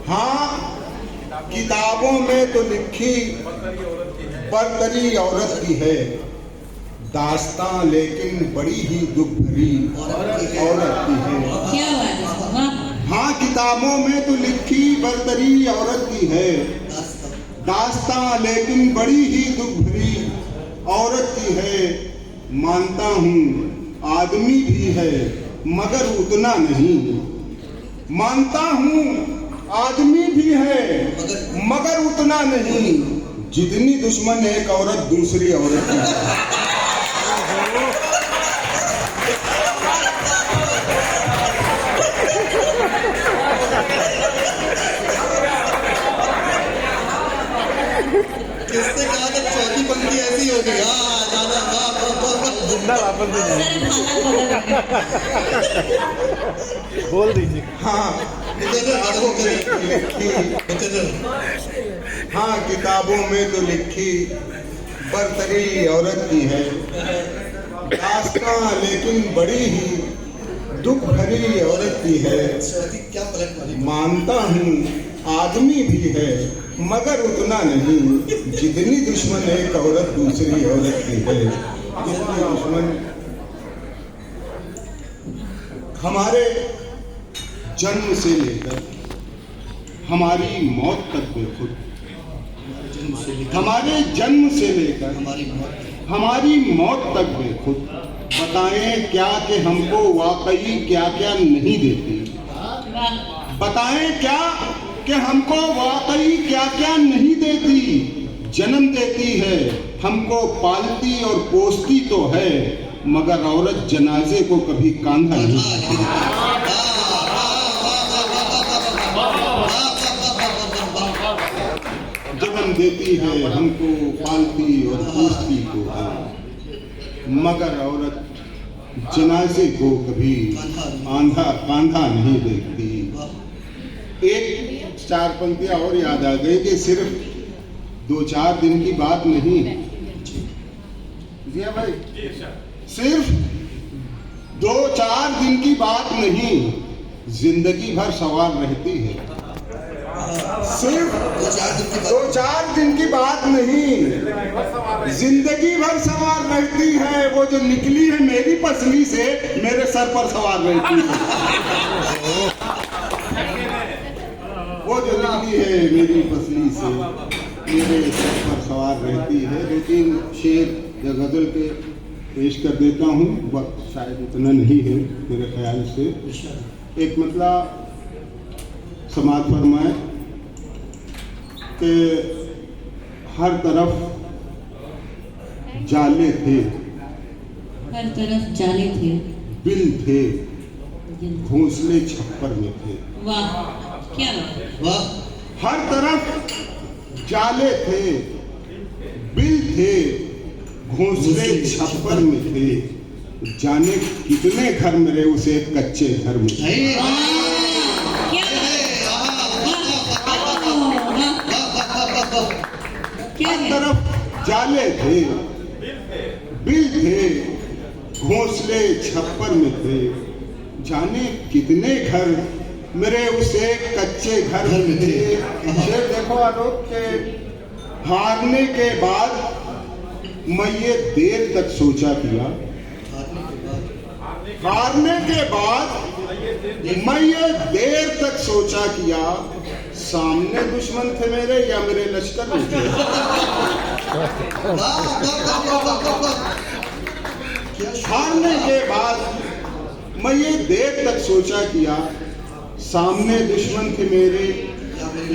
हाँ, किताबों में तो लिखी बरतरी औरत की है, दास्तां लेकिन बड़ी ही दुख भरी औरत की है। क्या बात है। हाँ, किताबों में तो लिखी बरतरी औरत की है, दास्तां लेकिन बड़ी ही दुख भरी औरत की है। मानता हूँ आदमी भी है मगर उतना नहीं, मानता हूँ आदमी भी है मगर उतना नहीं, जितनी दुश्मन एक औरत दूसरी औरत की है। किसने कहा था चौथी पंक्ति ऐसी होगी? हाँ ज्यादा जिंदा वापस बोल दीजिए। हाँ, हाँ, किताबों में तो लिखी बरतरी औरत की है, दास्तां लेकिन बड़ी ही दुख भरी औरत की है। क्या पलट वाली। मानता हूँ आदमी भी है मगर उतना नहीं, जितनी दुश्मन एक औरत दूसरी औरत की है। जितनी दुश्मन हमारे जन्म से लेकर हमारी मौत तक बेखुद, हमारे जन्म से लेकर हमारी मौत तक बेखुद, बताएं क्या कि हमको वाकई क्या क्या नहीं देती, बताएं क्या कि हमको वाकई क्या क्या नहीं देती। जन्म देती है, हमको पालती और पोसती तो है, मगर औरत जनाजे को कभी कांधा नहीं देती। जन्म देती है, हमको पालती और पोसती तो है, मगर औरत जनाजे को कभी कांधा नहीं देखती। एक चार पंक्तियां और याद आ गई कि सिर्फ 2-4 दिन की बात नहीं, जी भाई, सिर्फ 2-4 दिन की बात नहीं, जिंदगी भर सवार रहती है। सिर्फ 2-4 दिन की बात नहीं, जिंदगी भर सवार रहती है। वो जो निकली है मेरी पसली से, मेरे सर पर सवार रहती है। वो जो निकली है मेरी पसली से, मेरे सर पर सवार रहती है। 2-3 शेर या गजल के पेश कर देता हूँ, वक्त शायद इतना नहीं है मेरे ख्याल से। एक मतलब समाज फरमाए कि हर तरफ जाले थे, हर तरफ जाले थे, बिल थे, घोंसले छप्पर में थे। वाह, क्या वाह। हर तरफ जाले थे, बिल थे, घोंसले छप्पर में थे, जाने कितने घर मेरे उसे कच्चे घर में थे। हर तरफ जाले थे, बिल थे, घोंसले छप्पर में थे, जाने कितने घर मेरे उसे कच्चे घर में थे। शेर देखो आलोक के, हारने के बाद मैं ये देर तक सोचा किया, हारने के बाद मैं ये देर तक सोचा किया, सामने दुश्मन थे मेरे या मेरे लश्कर में थे। हारने के बाद मैं ये देर तक सोचा किया, सामने दुश्मन थे मेरे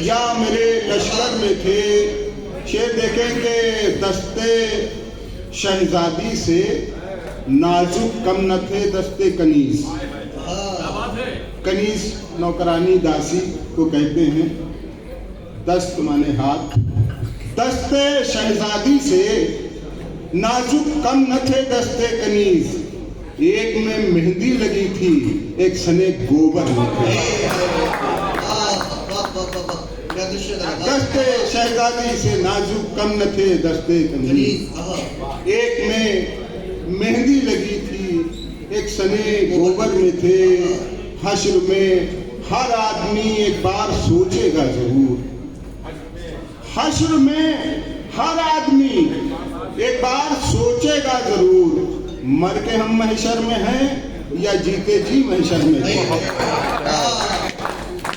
या मेरे लश्कर में थे। शेर देखेंगे, दस्ते शहजादी से नाजुक कम न थे दस्ते कनीज। कनीज नौकरानी दासी को कहते हैं, दस्त माने हाथ। दस्ते शहजादी से नाजुक कम न थे दस्ते कनीज, एक में मेहंदी लगी थी, एक सने गोबर में थे। दस्ते शहजादी से नाजुक कम न थे दस्ते कनीज, एक में मेहंदी लगी थी, एक सने गोबर में थे। हश्र में हर आदमी एक बार सोचेगा जरूर। हश्र में हर आदमी एक बार सोचेगा जरूर, मर के हम महशर में हैं या जीते जी महशर में हैं।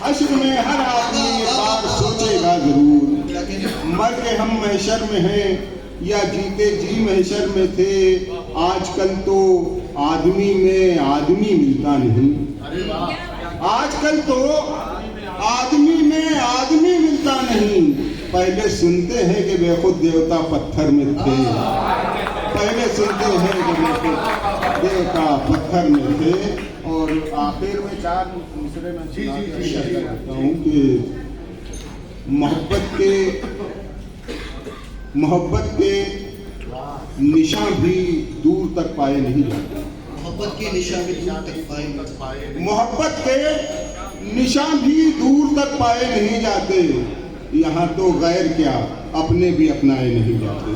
हश्र में हर आदमी एक बार सोचेगा जरूर, मर के हम महशर में हैं या जीते जी महशर में थे। आजकल तो आदमी में आदमी मिलता नहीं, आजकल तो आदमी में आदमी मिलता नहीं। पहले सुनते हैं कि बेखुद देवता पत्थर में थे, पहले सुनते हैं कि बेखुद देवता पत्थर में थे। और आखिर में 4 दूसरे में कहता हूँ कि मोहब्बत के निशान भी दूर तक पाए नहीं जाते। मोहब्बत के निशान भी दूर तक पाए, मोहब्बत के निशान भी दूर तक पाए नहीं जाते। यहाँ तो गैर क्या अपने भी अपनाए नहीं जाते।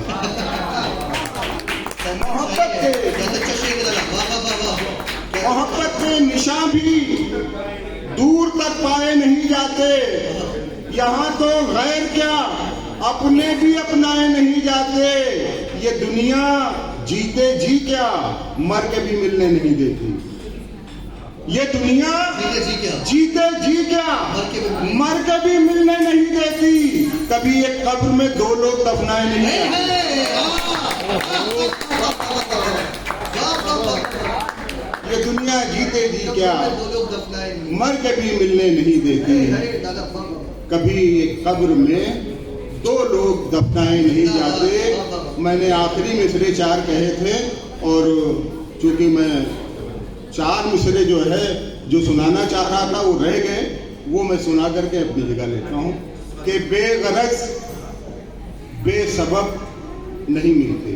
मोहब्बत के निशान भी दूर तक पाए नहीं जाते। यहाँ तो गैर क्या अपने भी अपनाए नहीं जाते। ये दुनिया जीते जी क्या मर के भी मिलने नहीं देती। ये दुनिया जीते जी क्या मर के भी मिलने नहीं देती। कभी एक कब्र में 2 लोग दफनाए नहीं जाते। ये दुनिया जीते जी क्या मर के भी मिलने नहीं देती। कभी एक कब्र में 2 लोग दफनाए नहीं जाते। मैंने आखिरी मिसरे 4 कहे थे और चूंकि मैं 4 मिसरे जो है जो सुनाना चाह रहा था वो रह गए, वो मैं सुना करके अपनी जगह लेता हूँ कि बेगरज बेसबब नहीं मिलते,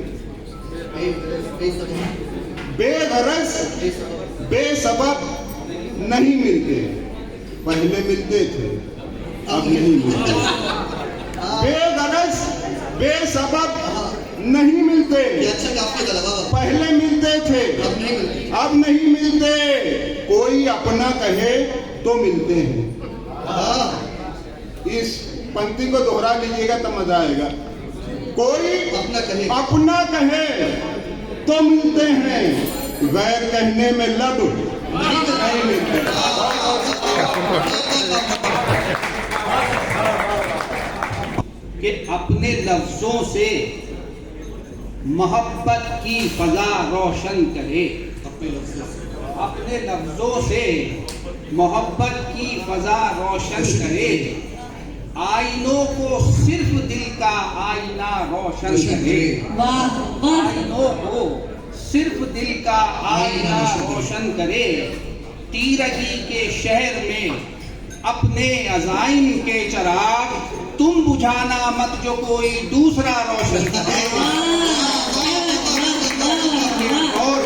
बेगरज बेसबब नहीं मिलते। पहले मिलते थे अब नहीं मिलते। बेगरज बेसबब नहीं मिलते। पहले मिलते थे अब नहीं मिलते। कोई अपना कहे तो मिलते हैं। इस पंक्ति को दोहरा लीजिएगा तब मजा आएगा। कोई अपना कहे तो मिलते हैं, गैर कहने में लब नहीं मिलते। कि अपने लफ्जों से मोहब्बत की फजा रोशन करे। अपने लफ्जों से मोहब्बत की फजा रोशन करे। आईनों को सिर्फ दिल का आईना रोशन करे। आईनों को सिर्फ दिल का आईना रोशन करे। तीरगी के शहर में अपने अज़ाइम के चिराग तुम बुझाना मत जो कोई दूसरा रोशन करे। और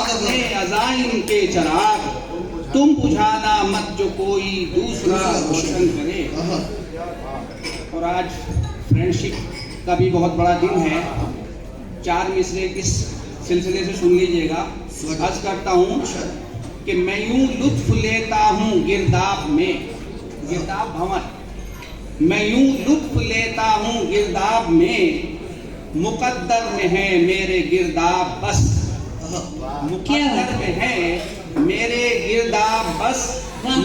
अपने अज़ाइम के चिराग तुम बुझाना मत जो कोई दूसरा रोशन करे। और आज फ्रेंडशिप का भी बहुत बड़ा दिन है। 4 मिसरे इस सिलसिले से सुन लीजिएगा। अर्ज करता हूँ कि मैं यूं लुत्फ लेता हूँ गिरदाब में, गिरदाब भंवर। मैं यूं लुत्फ लेता हूँ गिरदाब में, मुकद्दर में है मेरे गिरदाब बस। मुकद्दर में है मेरे गिरदाब बस।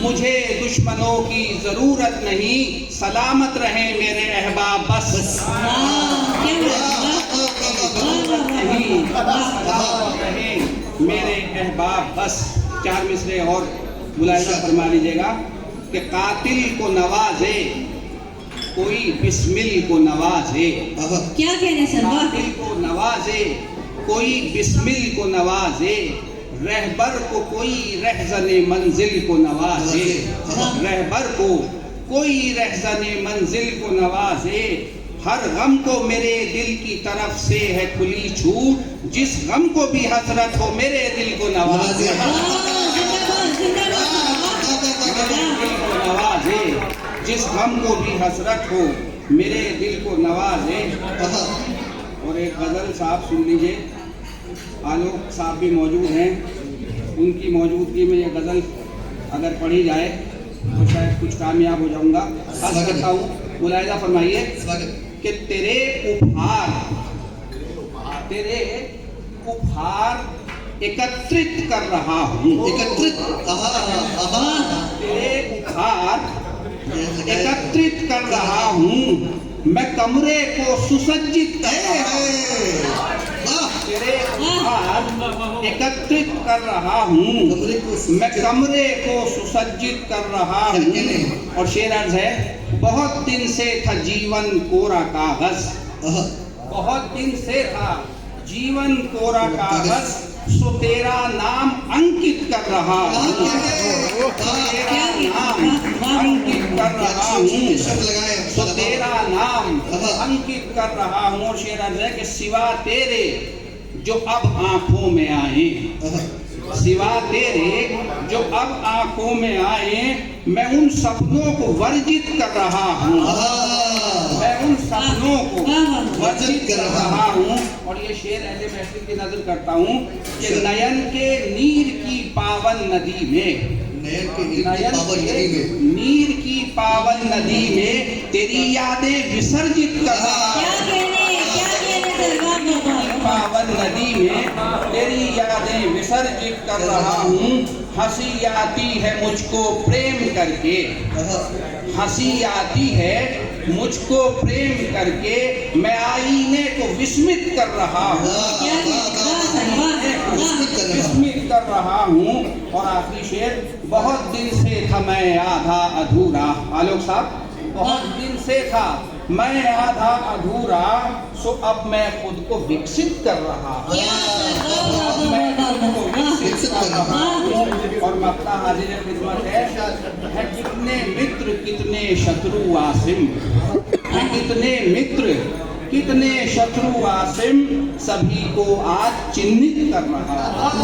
मुझे दुश्मनों की जरूरत नहीं, सलामत रहे मेरे अहबाब बस। नहीं सलामत रहे मेरे अहबाब बस। 4 मिसरे और मुलाहिजा फरमा लीजिएगा कि कातिल को नवाजे कोई बिस्मिल को नवाजे। क्या कह रहे सर? कातिल को नवाजे कोई बिस्मिल को नवाजे। रहबर को कोई रहज़ने मंजिल को नवाजे। रहबर को कोई रहज़ने मंजिल को नवाजे। हर गम को मेरे दिल की तरफ से है खुली छूट, जिस गम को भी हसरत हो मेरे दिल को नवाजे। नवाजे जिस गम को भी हसरत हो मेरे दिल को नवाजे। और एक गजल साहब सुन लीजिए, आलोक साहब भी मौजूद हैं, उनकी मौजूदगी में ये गजल अगर पढ़ी जाए तो शायद कुछ कामयाब हो जाऊंगा। अर्ज करता हूँ, मुलाहिजा फरमाइए कि तेरे उपहार एकत्रित कर रहा हूँ। एकत्रित तेरे उपहार एकत्रित कर रहा हूँ, मैं कमरे को सुसज्जित कर रहा हूँ। तेरे उपहार एकत्रित कर रहा हूँ, मैं कमरे को सुसज्जित कर रहा हूँ। और शेर अर्ज है, बहुत दिन से था जीवन कोरा कागज, बहुत दिन से था जीवन कोरा कागज, सो तेरा नाम अंकित कर रहा हूँ। तेरा नाम अंकित कर रहा हूँ, सो तेरा नाम अंकित कर रहा हूँ। और शेर अर्ज है कि सिवा तेरे जो अब आंखों में आए, सिवा तेरे जो अब आंखों में आए, मैं उन सपनों को वर्जित कर रहा हूँ। मैं उन सपनों को वर्जित कर रहा हूँ। और ये शेर ऐसे महफिल की नजर करता हूँ कि नयन के नीर की पावन नदी में, नीर की पावन नदी में तेरी यादें विसर्जित कर रहा हूँ। पावन नदी में तेरी यादें विसर्जित कर रहा हूँ। हंसी आती है मुझको प्रेम करके, हंसी आती है मुझको प्रेम करके, मैं आईने को विस्मित कर रहा हूँ, विस्मित कर रहा हूँ। और आखिरी शेर, बहुत दिन से था मैं आधा अधूरा, आलोक साहब, बहुत दिन से था मैं आधा अधूरा, सो अब मैं खुद को विकसित कर रहा हूँ, मैं खुद को विकसित कर रहा हूँ। और मक्ता हाजिर खिदमत है कितने मित्र कितने शत्रु वासिम, कितने मित्र कितने शत्रु वासिम, सभी को आज चिन्हित कर रहा हूँ।